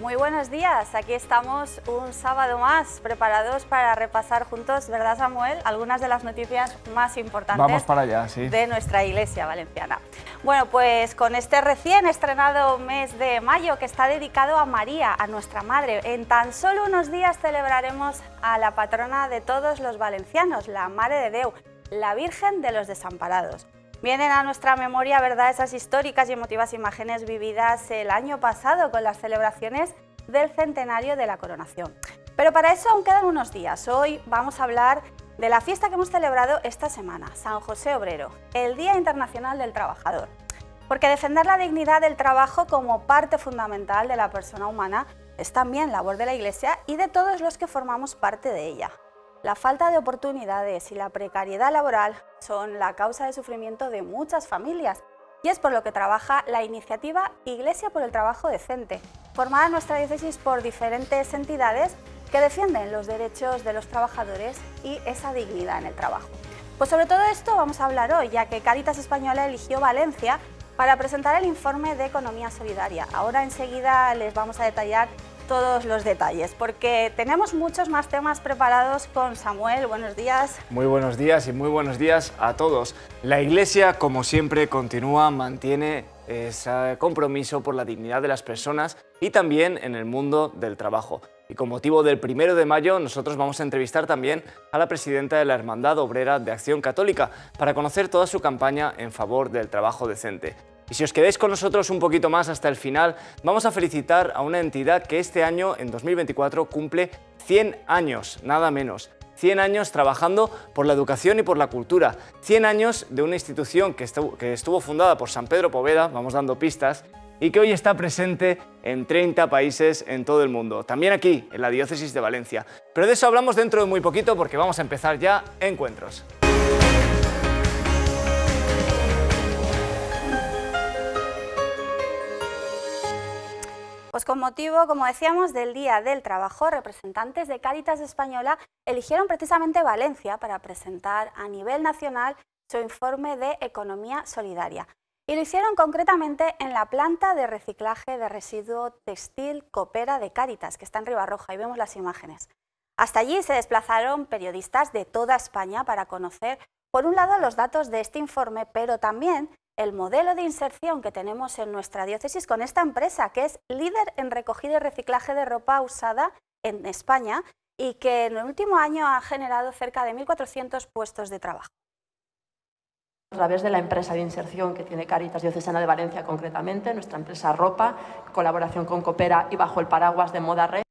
Muy buenos días, aquí estamos un sábado más preparados para repasar juntos, ¿verdad, Samuel?, algunas de las noticias más importantes. Vamos para allá, sí, de nuestra iglesia valenciana. Bueno, pues con este recién estrenado mes de mayo que está dedicado a María, a nuestra Madre, en tan solo unos días celebraremos a la patrona de todos los valencianos, la Mare de Déu, la Virgen de los Desamparados. Vienen a nuestra memoria, ¿verdad?, esas históricas y emotivas imágenes vividas el año pasado con las celebraciones del centenario de la coronación. Pero para eso aún quedan unos días. Hoy vamos a hablar de la fiesta que hemos celebrado esta semana, San José Obrero, el Día Internacional del Trabajador. Porque defender la dignidad del trabajo como parte fundamental de la persona humana es también labor de la Iglesia y de todos los que formamos parte de ella. La falta de oportunidades y la precariedad laboral son la causa de sufrimiento de muchas familias y es por lo que trabaja la iniciativa Iglesia por el Trabajo Decente, formada en nuestra diócesis por diferentes entidades que defienden los derechos de los trabajadores y esa dignidad en el trabajo. Pues sobre todo esto vamos a hablar hoy, ya que Cáritas Española eligió Valencia para presentar el informe de Economía Solidaria. Ahora enseguida les vamos a detallar todos los detalles, porque tenemos muchos más temas preparados con Samuel. Buenos días. Muy buenos días y muy buenos días a todos. La Iglesia, como siempre, mantiene ese compromiso por la dignidad de las personas y también en el mundo del trabajo. Y con motivo del 1 de mayo, nosotros vamos a entrevistar también a la presidenta de la Hermandad Obrera de Acción Católica para conocer toda su campaña en favor del trabajo decente. Y si os quedáis con nosotros un poquito más hasta el final, vamos a felicitar a una entidad que este año, en 2024, cumple 100 años, nada menos. 100 años trabajando por la educación y por la cultura. 100 años de una institución que estuvo fundada por San Pedro Poveda, vamos dando pistas, y que hoy está presente en 30 países en todo el mundo. También aquí, en la diócesis de Valencia. Pero de eso hablamos dentro de muy poquito porque vamos a empezar ya Encuentros. Pues con motivo, como decíamos, del Día del Trabajo, representantes de Cáritas Española eligieron precisamente Valencia para presentar a nivel nacional su informe de Economía Solidaria. Y lo hicieron concretamente en la planta de reciclaje de residuo textil Coopera de Cáritas, que está en Ribarroja, y vemos las imágenes. Hasta allí se desplazaron periodistas de toda España para conocer, por un lado, los datos de este informe, pero también el modelo de inserción que tenemos en nuestra diócesis con esta empresa, que es líder en recogida y reciclaje de ropa usada en España y que en el último año ha generado cerca de 1.400 puestos de trabajo. A través de la empresa de inserción que tiene Cáritas Diocesana de Valencia concretamente, nuestra empresa Ropa, en colaboración con Coopera y bajo el paraguas de Moda Re,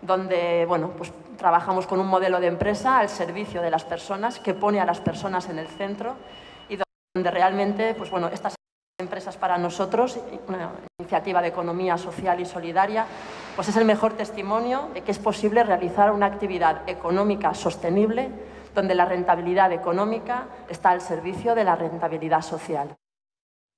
donde pues trabajamos con un modelo de empresa al servicio de las personas, que pone a las personas en el centro y donde realmente estas empresas para nosotros, una iniciativa de economía social y solidaria, pues es el mejor testimonio de que es posible realizar una actividad económica sostenible donde la rentabilidad económica está al servicio de la rentabilidad social.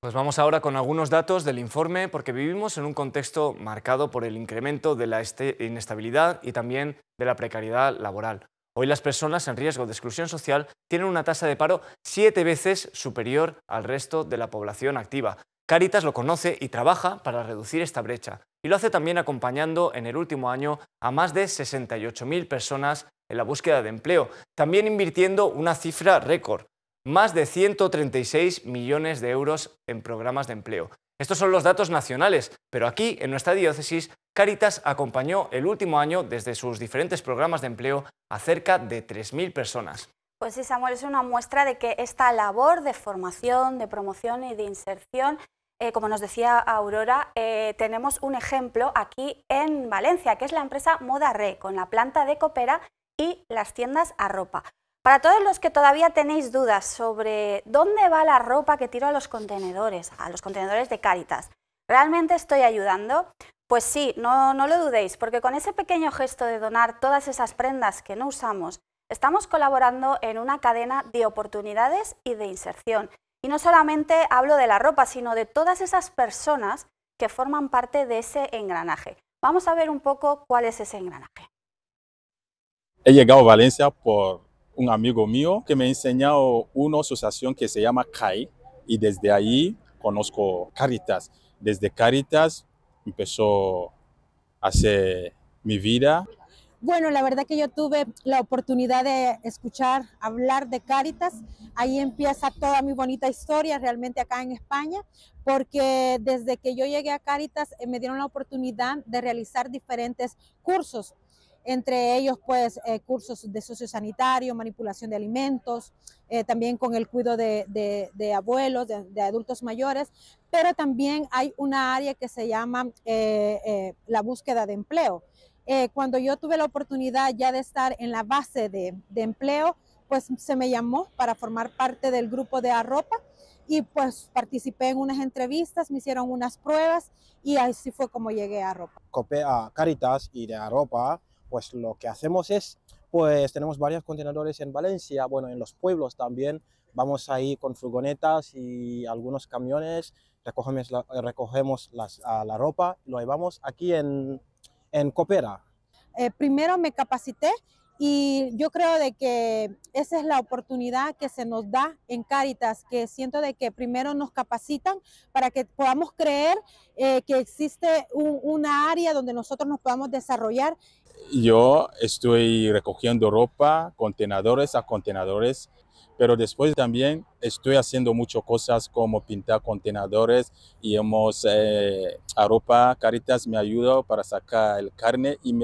Pues vamos ahora con algunos datos del informe, porque vivimos en un contexto marcado por el incremento de la inestabilidad y también de la precariedad laboral. Hoy las personas en riesgo de exclusión social tienen una tasa de paro 7 veces superior al resto de la población activa. Cáritas lo conoce y trabaja para reducir esta brecha. Y lo hace también acompañando en el último año a más de 68.000 personas en la búsqueda de empleo. También invirtiendo una cifra récord, más de 136 millones de euros en programas de empleo. Estos son los datos nacionales, pero aquí, en nuestra diócesis, Cáritas acompañó el último año desde sus diferentes programas de empleo a cerca de 3.000 personas. Pues sí, Samuel, es una muestra de que esta labor de formación, de promoción y de inserción, como nos decía Aurora, tenemos un ejemplo aquí en Valencia, que es la empresa Moda Re, con la planta de Coopera y las tiendas Arropa. Para todos los que todavía tenéis dudas sobre dónde va la ropa que tiro a los contenedores de Cáritas, ¿realmente estoy ayudando? Pues sí, no lo dudéis, porque con ese pequeño gesto de donar todas esas prendas que no usamos, estamos colaborando en una cadena de oportunidades y de inserción. Y no solamente hablo de la ropa, sino de todas esas personas que forman parte de ese engranaje. Vamos a ver un poco cuál es ese engranaje. He llegado a Valencia por un amigo mío que me ha enseñado una asociación que se llama CAI y desde ahí conozco Cáritas. Desde Cáritas empezó hacer mi vida. Bueno, la verdad que yo tuve la oportunidad de escuchar hablar de Cáritas. Ahí empieza toda mi bonita historia realmente acá en España, porque desde que yo llegué a Cáritas me dieron la oportunidad de realizar diferentes cursos, entre ellos pues cursos de sociosanitario, manipulación de alimentos, también con el cuidado de abuelos, de adultos mayores, pero también hay una área que se llama la búsqueda de empleo. Cuando yo tuve la oportunidad ya de estar en la base de empleo, pues se me llamó para formar parte del grupo de Arropa y pues participé en unas entrevistas, me hicieron unas pruebas y así fue como llegué a Arropa. A Cáritas y de Arropa, pues lo que hacemos es, pues tenemos varios contenedores en Valencia, bueno, en los pueblos también, vamos ahí con furgonetas y algunos camiones, recogemos la ropa, lo llevamos aquí en Coopera. Primero me capacité y yo creo de que esa es la oportunidad que se nos da en Cáritas, que siento de que primero nos capacitan para que podamos creer que existe una área donde nosotros nos podamos desarrollar. Yo estoy recogiendo ropa, contenedores a contenedores, pero después también estoy haciendo muchas cosas como pintar contenedores y Arropa Cáritas me ayuda para sacar el carne y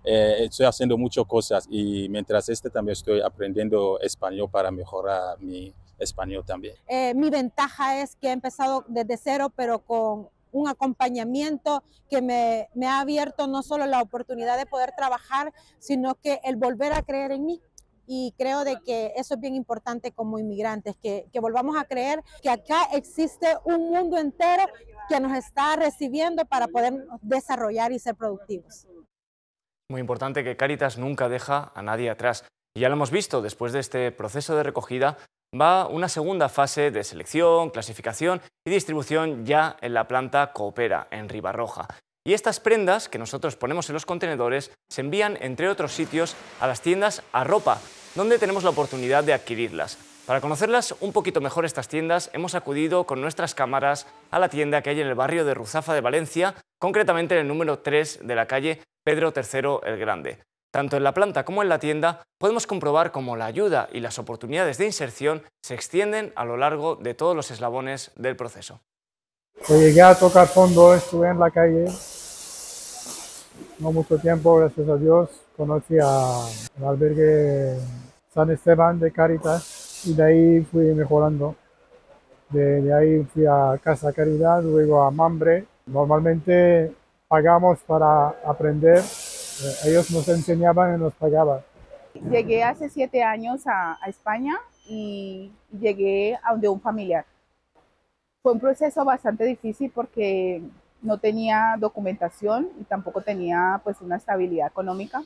estoy haciendo muchas cosas y mientras también estoy aprendiendo español para mejorar mi español también. Mi ventaja es que he empezado desde cero, pero con un acompañamiento que me ha abierto no solo la oportunidad de poder trabajar, sino que el volver a creer en mí. Y creo de que eso es bien importante como inmigrantes, que volvamos a creer que acá existe un mundo entero que nos está recibiendo para poder desarrollar y ser productivos. Muy importante que Cáritas nunca deja a nadie atrás. Y ya lo hemos visto, después de este proceso de recogida va una segunda fase de selección, clasificación y distribución ya en la planta Coopera, en Ribarroja. Y estas prendas que nosotros ponemos en los contenedores se envían, entre otros sitios, a las tiendas Arropa, donde tenemos la oportunidad de adquirirlas. Para conocerlas un poquito mejor estas tiendas, hemos acudido con nuestras cámaras a la tienda que hay en el barrio de Ruzafa de Valencia, concretamente en el número 3 de la calle Pedro III el Grande. Tanto en la planta como en la tienda podemos comprobar cómo la ayuda y las oportunidades de inserción se extienden a lo largo de todos los eslabones del proceso. Llegué a tocar fondo, estuve en la calle, no mucho tiempo, gracias a Dios, conocí al albergue San Esteban de Cáritas y de ahí fui mejorando. De ahí fui a Casa Caridad, luego a Mambre. Normalmente pagamos para aprender, ellos nos enseñaban y nos pagaban. Llegué hace 7 años a España y llegué a donde un familiar. Fue un proceso bastante difícil porque no tenía documentación y tampoco tenía pues una estabilidad económica.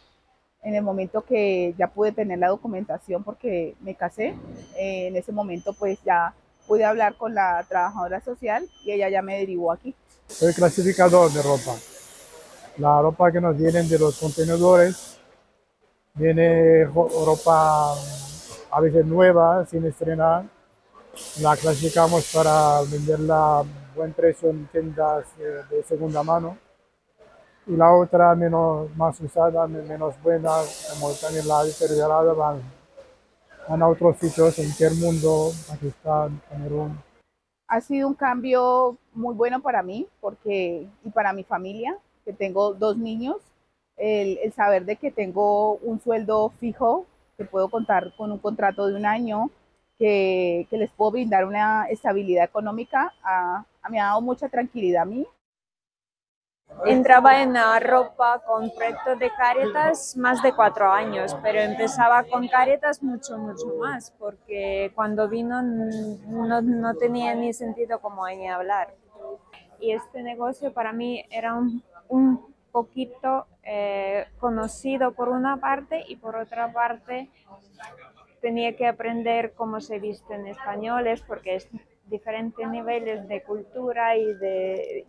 En el momento que ya pude tener la documentación porque me casé, en ese momento pues ya pude hablar con la trabajadora social y ella ya me derivó aquí. Soy clasificador de ropa. La ropa que nos vienen de los contenedores, viene ropa a veces nueva, sin estrenar. La clasificamos para venderla a buen precio en tiendas de segunda mano. Y la otra más usada, menos buena, como también la deteriorada, van a otros sitios en el mundo, Pakistán, Camerún. Ha sido un cambio muy bueno para mí y para mi familia, que tengo 2 niños. El saber de que tengo un sueldo fijo, que puedo contar con un contrato de 1 año, que les puedo brindar una estabilidad económica, me ha dado mucha tranquilidad a mí. Entraba en Arropa con proyectos de Cáritas más de 4 años, pero empezaba con Cáritas mucho más, porque cuando vino no tenía ni sentido como ni hablar. Y este negocio para mí era un poquito conocido por una parte y por otra parte tenía que aprender cómo se visten españoles, porque es diferentes niveles de cultura y de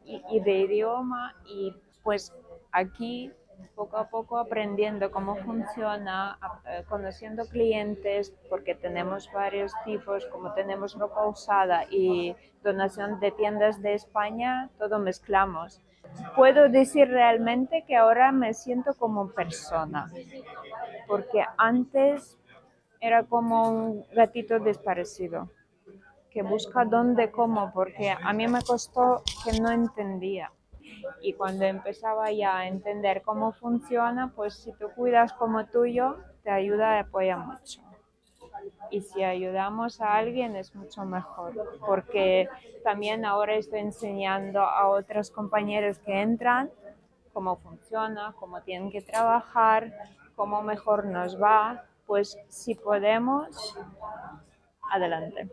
idioma, y pues aquí poco a poco aprendiendo cómo funciona, conociendo clientes, porque tenemos varios tipos, como tenemos ropa usada y donación de tiendas de España, todo mezclamos. Puedo decir realmente que ahora me siento como persona, porque antes era como un gatito desaparecido, que busca dónde, cómo, porque a mí me costó que no entendía. Y cuando empezaba ya a entender cómo funciona, pues si tú cuidas como tuyo, te ayuda y apoya mucho. Y si ayudamos a alguien es mucho mejor, porque también ahora estoy enseñando a otros compañeros que entran cómo funciona, cómo tienen que trabajar, cómo mejor nos va, pues si podemos, adelante.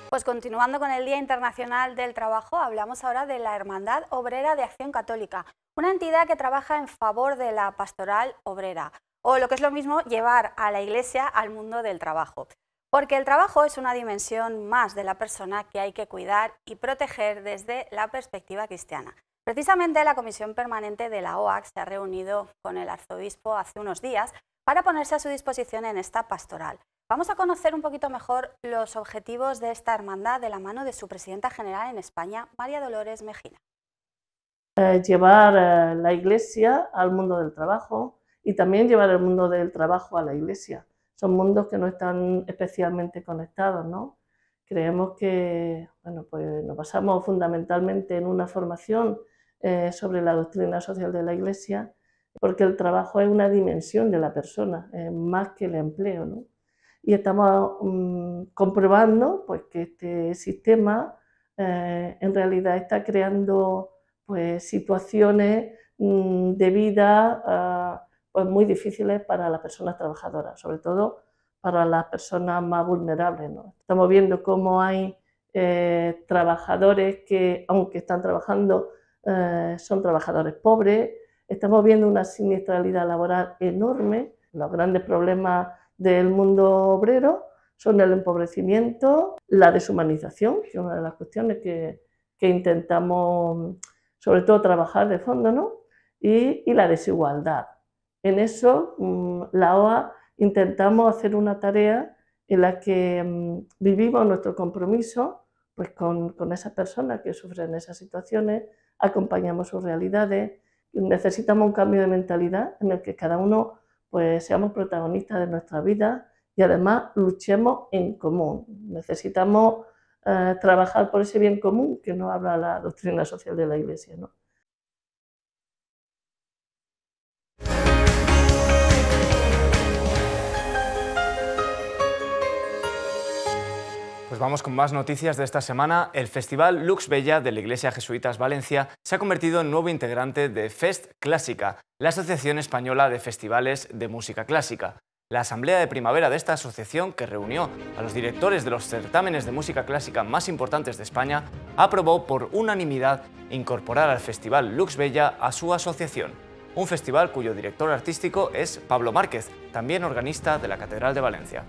Pues continuando con el Día Internacional del Trabajo, hablamos ahora de la Hermandad Obrera de Acción Católica, una entidad que trabaja en favor de la pastoral obrera, o lo que es lo mismo, llevar a la Iglesia al mundo del trabajo. Porque el trabajo es una dimensión más de la persona que hay que cuidar y proteger desde la perspectiva cristiana. Precisamente la Comisión Permanente de la OAC se ha reunido con el arzobispo hace unos días para ponerse a su disposición en esta pastoral. Vamos a conocer un poquito mejor los objetivos de esta hermandad de la mano de su presidenta general en España, María Dolores Mejina. Llevar la Iglesia al mundo del trabajo y también llevar el mundo del trabajo a la Iglesia. Son mundos que no están especialmente conectados, ¿no? Creemos que bueno, pues nos basamos fundamentalmente en una formación sobre la doctrina social de la Iglesia, porque el trabajo es una dimensión de la persona, más que el empleo, ¿no? Y estamos comprobando pues, que este sistema en realidad está creando pues, situaciones de vida pues, muy difíciles para las personas trabajadoras, sobre todo para las personas más vulnerables, ¿no? Estamos viendo cómo hay trabajadores que, aunque están trabajando, son trabajadores pobres. Estamos viendo una siniestralidad laboral enorme. Los grandes problemas del mundo obrero son el empobrecimiento, la deshumanización, que es una de las cuestiones que intentamos sobre todo trabajar de fondo, ¿no? Y la desigualdad. En eso la OA intentamos hacer una tarea en la que vivimos nuestro compromiso pues, con esas personas que sufren esas situaciones, acompañamos sus realidades, necesitamos un cambio de mentalidad en el que cada uno pues seamos protagonistas de nuestra vida y además luchemos en común. Necesitamos trabajar por ese bien común que nos habla la doctrina social de la Iglesia, ¿no? Pues vamos con más noticias de esta semana. El Festival Lux Bella de la Iglesia Jesuitas Valencia se ha convertido en nuevo integrante de Fest Clásica, la Asociación Española de Festivales de Música Clásica. La asamblea de primavera de esta asociación, que reunió a los directores de los certámenes de música clásica más importantes de España, aprobó por unanimidad incorporar al Festival Lux Bella a su asociación. Un festival cuyo director artístico es Pablo Márquez, también organista de la Catedral de Valencia.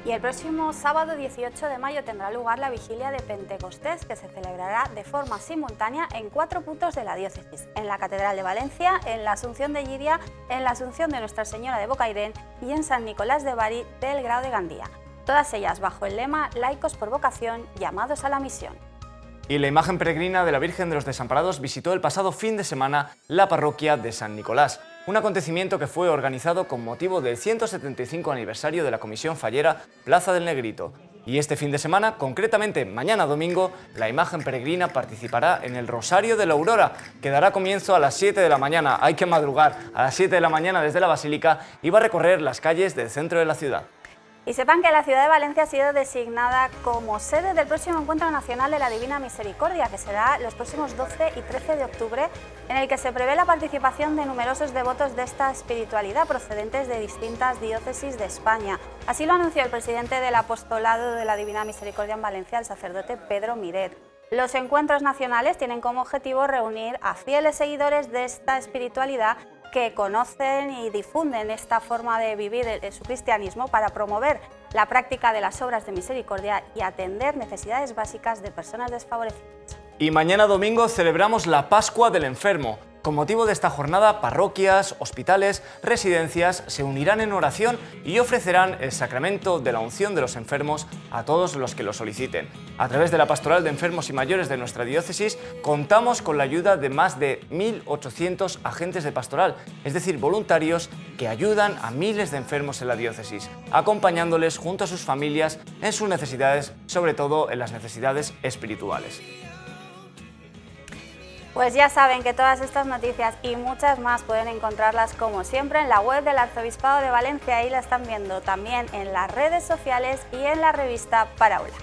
Y el próximo sábado 18 de mayo tendrá lugar la vigilia de Pentecostés, que se celebrará de forma simultánea en 4 puntos de la diócesis: en la Catedral de Valencia, en la Asunción de Llíria, en la Asunción de Nuestra Señora de Bocairent y en San Nicolás de Bari del Grao de Gandía. Todas ellas bajo el lema Laicos por vocación, llamados a la misión. Y la imagen peregrina de la Virgen de los Desamparados visitó el pasado fin de semana la parroquia de San Nicolás, un acontecimiento que fue organizado con motivo del 175 aniversario de la Comisión Fallera Plaza del Negrito. Y este fin de semana, concretamente mañana domingo, la imagen peregrina participará en el Rosario de la Aurora, que dará comienzo a las 7 de la mañana. Hay que madrugar a las 7 de la mañana desde la Basílica y va a recorrer las calles del centro de la ciudad. Y sepan que la ciudad de Valencia ha sido designada como sede del próximo Encuentro Nacional de la Divina Misericordia, que será los próximos 12 y 13 de octubre, en el que se prevé la participación de numerosos devotos de esta espiritualidad procedentes de distintas diócesis de España. Así lo anunció el presidente del Apostolado de la Divina Misericordia en Valencia, el sacerdote Pedro Miret. Los encuentros nacionales tienen como objetivo reunir a fieles seguidores de esta espiritualidad que conocen y difunden esta forma de vivir su cristianismo para promover la práctica de las obras de misericordia y atender necesidades básicas de personas desfavorecidas. Y mañana domingo celebramos la Pascua del Enfermo. Con motivo de esta jornada, parroquias, hospitales, residencias se unirán en oración y ofrecerán el sacramento de la unción de los enfermos a todos los que lo soliciten. A través de la Pastoral de Enfermos y Mayores de nuestra diócesis, contamos con la ayuda de más de 1.800 agentes de pastoral, es decir, voluntarios que ayudan a miles de enfermos en la diócesis, acompañándoles junto a sus familias en sus necesidades, sobre todo en las necesidades espirituales. Pues ya saben que todas estas noticias y muchas más pueden encontrarlas como siempre en la web del Arzobispado de Valencia, ahí la están viendo también en las redes sociales y en la revista Paraula.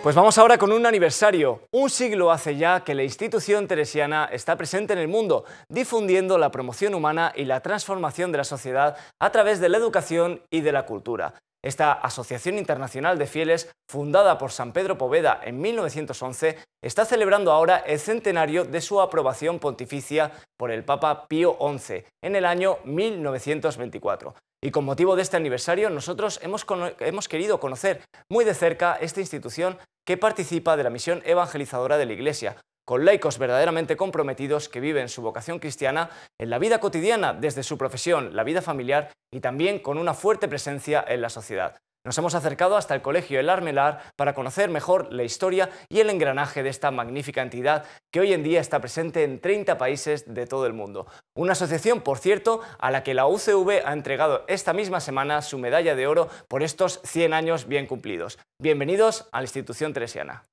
Pues vamos ahora con un aniversario. Un siglo hace ya que la institución teresiana está presente en el mundo, difundiendo la promoción humana y la transformación de la sociedad a través de la educación y de la cultura. Esta Asociación Internacional de Fieles, fundada por San Pedro Poveda en 1911, está celebrando ahora el centenario de su aprobación pontificia por el Papa Pío XI en el año 1924. Y con motivo de este aniversario, nosotros hemos querido conocer muy de cerca esta institución que participa de la misión evangelizadora de la Iglesia, con laicos verdaderamente comprometidos que viven su vocación cristiana en la vida cotidiana, desde su profesión, la vida familiar y también con una fuerte presencia en la sociedad. Nos hemos acercado hasta el Colegio El Armelar para conocer mejor la historia y el engranaje de esta magnífica entidad que hoy en día está presente en 30 países de todo el mundo. Una asociación, por cierto, a la que la UCV ha entregado esta misma semana su medalla de oro por estos 100 años bien cumplidos. Bienvenidos a la institución teresiana.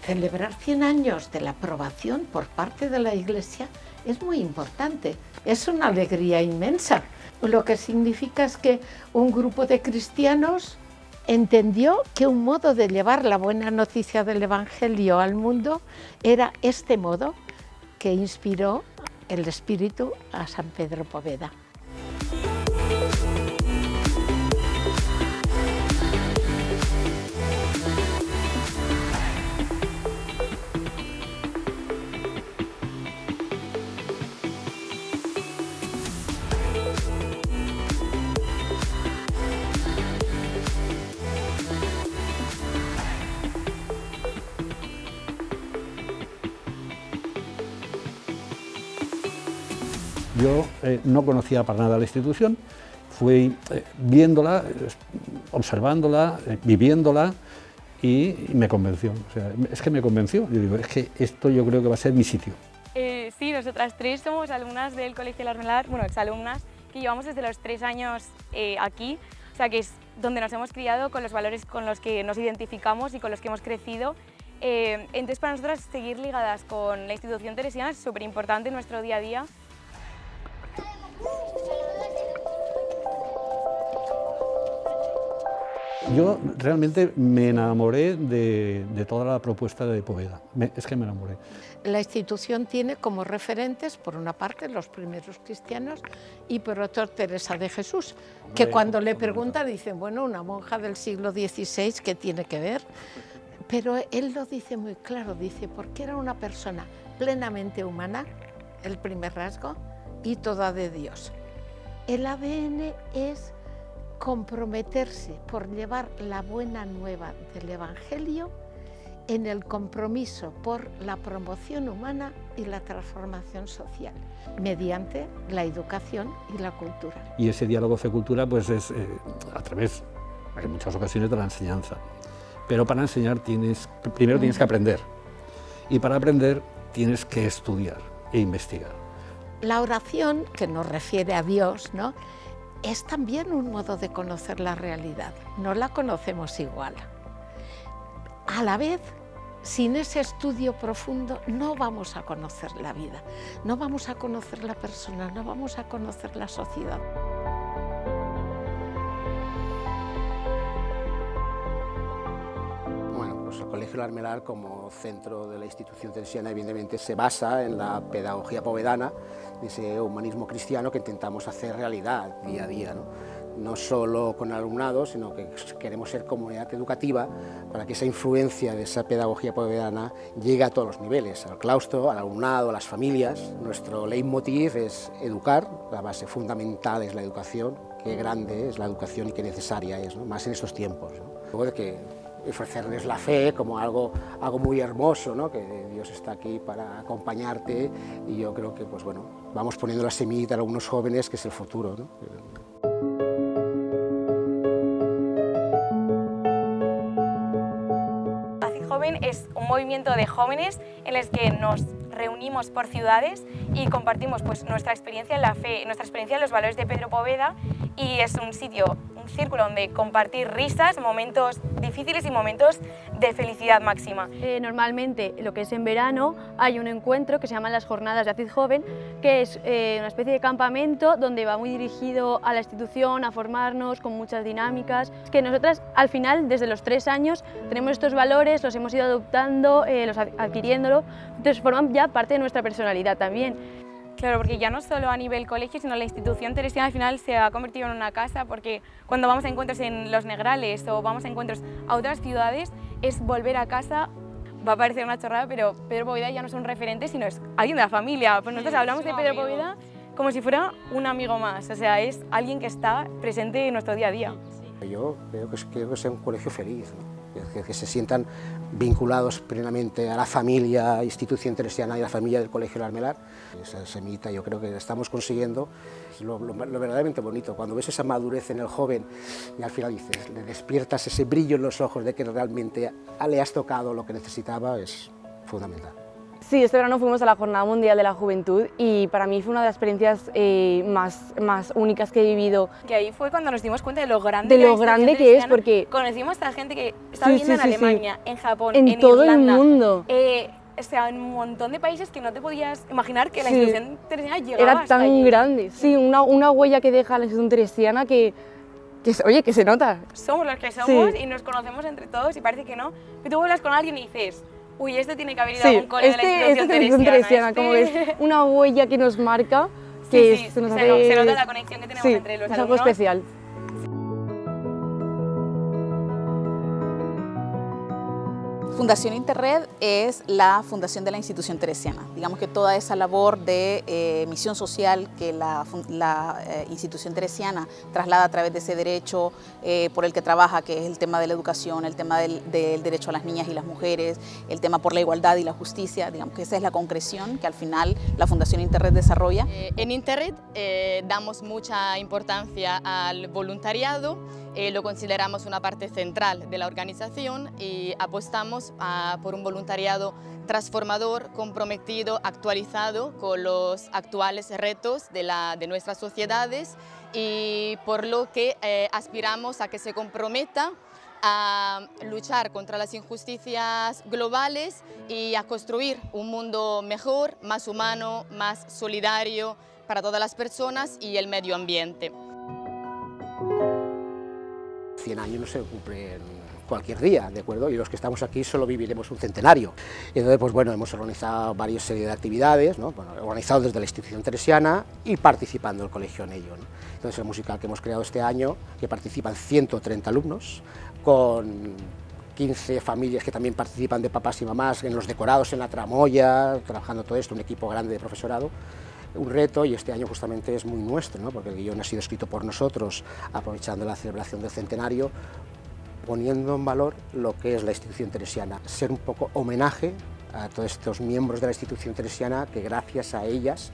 Celebrar 100 años de la aprobación por parte de la Iglesia es muy importante, es una alegría inmensa. Lo que significa es que un grupo de cristianos entendió que un modo de llevar la buena noticia del Evangelio al mundo era este modo que inspiró el espíritu a San Pedro Poveda. Yo no conocía para nada la institución, fui viéndola, observándola, viviéndola y me convenció. O sea, es que me convenció. Yo digo, es que esto yo creo que va a ser mi sitio. Sí, nosotras tres somos alumnas del Colegio El Armelar, bueno, exalumnas, que llevamos desde los 3 años aquí, o sea que es donde nos hemos criado, con los valores con los que nos identificamos y con los que hemos crecido. Entonces para nosotras seguir ligadas con la institución teresiana es súper importante en nuestro día a día. Yo realmente me enamoré de toda la propuesta de Poveda, es que me enamoré. La institución tiene como referentes, por una parte, los primeros cristianos y por otra, Teresa de Jesús, que cuando le pregunta dicen, bueno, una monja del siglo XVI, ¿qué tiene que ver? Pero él lo dice muy claro, dice, porque era una persona plenamente humana, el primer rasgo, y toda de Dios. El ADN es comprometerse por llevar la buena nueva del Evangelio en el compromiso por la promoción humana y la transformación social, mediante la educación y la cultura. Y ese diálogo fe-cultura pues es a través, en muchas ocasiones, de la enseñanza. Pero para enseñar primero tienes que aprender, y para aprender tienes que estudiar e investigar. La oración, que nos refiere a Dios, ¿no?, es también un modo de conocer la realidad, no la conocemos igual. A la vez, sin ese estudio profundo no vamos a conocer la vida, no vamos a conocer la persona, no vamos a conocer la sociedad. Colegio La Armelar, como centro de la institución teresiana, evidentemente se basa en la pedagogía povedana, ese humanismo cristiano que intentamos hacer realidad día a día, no solo con el alumnado, sino que queremos ser comunidad educativa para que esa influencia de esa pedagogía povedana llegue a todos los niveles, al claustro, al alumnado, a las familias. Nuestro leitmotiv es educar, la base fundamental es la educación, qué grande es la educación y qué necesaria es, más en estos tiempos. Luego de que ofrecerles la fe como algo muy hermoso, que Dios está aquí para acompañarte, y yo creo que pues, bueno, vamos poniendo la semillita a algunos jóvenes, que es el futuro. ACID Joven es un movimiento de jóvenes en los que nos reunimos por ciudades y compartimos pues, nuestra experiencia en la fe, nuestra experiencia en los valores de Pedro Poveda, y es un sitio, un círculo donde compartir risas, momentos difíciles y momentos de felicidad máxima. Normalmente, lo que es en verano, hay un encuentro que se llaman las Jornadas de ACID Joven, que es una especie de campamento donde va muy dirigido a la institución, a formarnos con muchas dinámicas, que nosotras al final, desde los 3 años, tenemos estos valores, los hemos ido adoptando, adquiriéndolo, entonces forman ya parte de nuestra personalidad también. Claro, porque ya no solo a nivel colegio, sino la institución teresiana al final se ha convertido en una casa, porque cuando vamos a encuentros en Los Negrales o vamos a encuentros a otras ciudades, es volver a casa. Va a parecer una chorrada, pero Pedro Poveda ya no es un referente, sino es alguien de la familia. Pues nosotros hablamos de Pedro Poveda como si fuera un amigo más, o sea, es alguien que está presente en nuestro día a día. Yo creo que sea un colegio feliz, que se sientan vinculados plenamente a la familia, institución teresiana y a la familia del Colegio La Armelar. Esa semillita yo creo que estamos consiguiendo lo verdaderamente bonito. Cuando ves esa madurez en el joven y al final dices, le despiertas ese brillo en los ojos de que realmente le has tocado lo que necesitaba, es fundamental. Sí, este verano fuimos a la Jornada Mundial de la Juventud y para mí fue una de las experiencias más únicas que he vivido. Que ahí fue cuando nos dimos cuenta de lo grande, que es, porque conocimos a gente que estaba viviendo en Alemania, en Japón, en todo Irlanda, el mundo. O sea, en un montón de países que no te podías imaginar que la institución teresiana llegaba era tan allí. Grande. Sí, una huella que deja la institución teresiana que oye, que se nota. Somos los que somos y nos conocemos entre todos y parece que no. Y tú hablas con alguien y dices, uy, este tiene que haber ido a algún cole de la institución teresiana. Como ves, una huella que nos marca, que se nota la conexión que tenemos entre los alumnos. Es algo especial. Fundación Interred es la fundación de la institución teresiana. Digamos que toda esa labor de misión social que la institución teresiana traslada a través de ese derecho por el que trabaja, que es el tema de la educación, el tema del derecho a las niñas y las mujeres, el tema por la igualdad y la justicia, digamos que esa es la concreción que al final la Fundación Interred desarrolla. En Interred damos mucha importancia al voluntariado, lo consideramos una parte central de la organización y apostamos por un voluntariado transformador, comprometido, actualizado con los actuales retos de nuestras sociedades y por lo que aspiramos a que se comprometa a luchar contra las injusticias globales y a construir un mundo mejor, más humano, más solidario para todas las personas y el medio ambiente. 100 años no se cumplen cualquier día, ¿de acuerdo? Y los que estamos aquí solo viviremos un centenario. Entonces, pues bueno, hemos organizado varias series de actividades, ¿no? Bueno, organizado desde la institución teresiana y participando el colegio en ello, ¿no? Entonces, el musical que hemos creado este año, que participan 130 alumnos, con 15 familias que también participan de papás y mamás, en los decorados, en la tramoya, trabajando todo esto, un equipo grande de profesorado. Un reto, y este año justamente es muy nuestro, ¿no? Porque el guión ha sido escrito por nosotros, aprovechando la celebración del centenario, poniendo en valor lo que es la institución teresiana, ser un poco homenaje a todos estos miembros de la institución teresiana que gracias a ellas,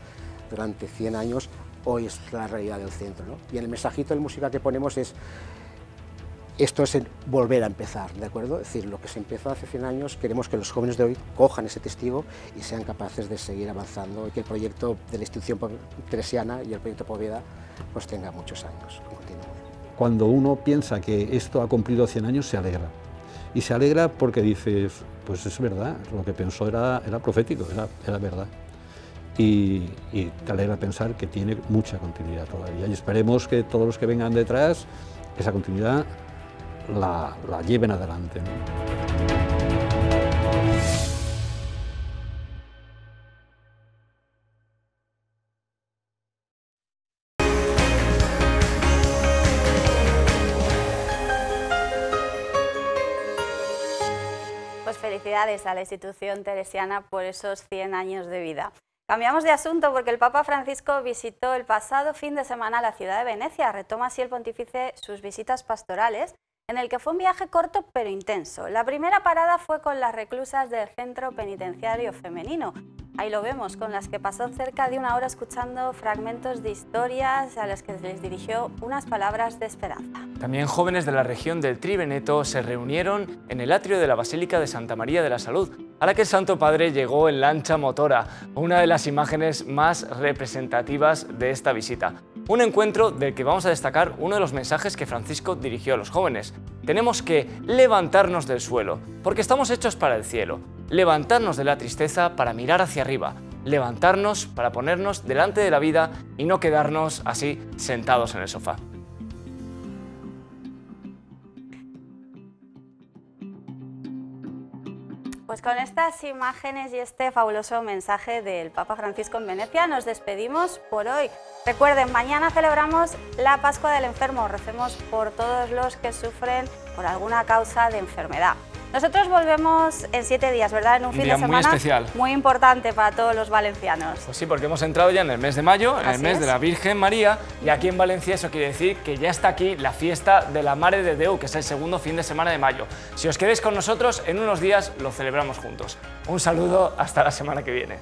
durante 100 años, hoy es la realidad del centro, ¿no? Y en el mensajito del música que ponemos es, esto es el volver a empezar, ¿de acuerdo? Es decir, lo que se empezó hace 100 años, queremos que los jóvenes de hoy cojan ese testigo y sean capaces de seguir avanzando y que el proyecto de la institución teresiana y el proyecto Poveda pues tenga muchos años. Cuando uno piensa que esto ha cumplido 100 años, se alegra. Y se alegra porque dices, pues es verdad, lo que pensó era profético, era verdad. Y te alegra pensar que tiene mucha continuidad todavía. Y esperemos que todos los que vengan detrás, esa continuidad la lleven adelante, ¿no? Pues felicidades a la institución teresiana por esos 100 años de vida. Cambiamos de asunto porque el Papa Francisco visitó el pasado fin de semana la ciudad de Venecia. Retoma así el pontífice sus visitas pastorales, en el que fue un viaje corto pero intenso. La primera parada fue con las reclusas del Centro Penitenciario Femenino. Ahí lo vemos, con las que pasó cerca de una hora escuchando fragmentos de historias a las que les dirigió unas palabras de esperanza. También jóvenes de la región del Triveneto se reunieron en el atrio de la Basílica de Santa María de la Salud, a la que el Santo Padre llegó en lancha motora, una de las imágenes más representativas de esta visita. Un encuentro del que vamos a destacar uno de los mensajes que Francisco dirigió a los jóvenes. Tenemos que levantarnos del suelo, porque estamos hechos para el cielo. Levantarnos de la tristeza para mirar hacia arriba. Levantarnos para ponernos delante de la vida y no quedarnos así sentados en el sofá. Pues con estas imágenes y este fabuloso mensaje del Papa Francisco en Venecia nos despedimos por hoy. Recuerden, mañana celebramos la Pascua del Enfermo. Recemos por todos los que sufren por alguna causa de enfermedad. Nosotros volvemos en 7 días, ¿verdad? En un fin de semana muy especial, muy importante para todos los valencianos. Pues sí, porque hemos entrado ya en el mes de mayo, en el mes de la Virgen María, y aquí en Valencia eso quiere decir que ya está aquí la fiesta de la Mare de Déu, que es el segundo fin de semana de mayo. Si os quedáis con nosotros, en unos días lo celebramos juntos. Un saludo, hasta la semana que viene.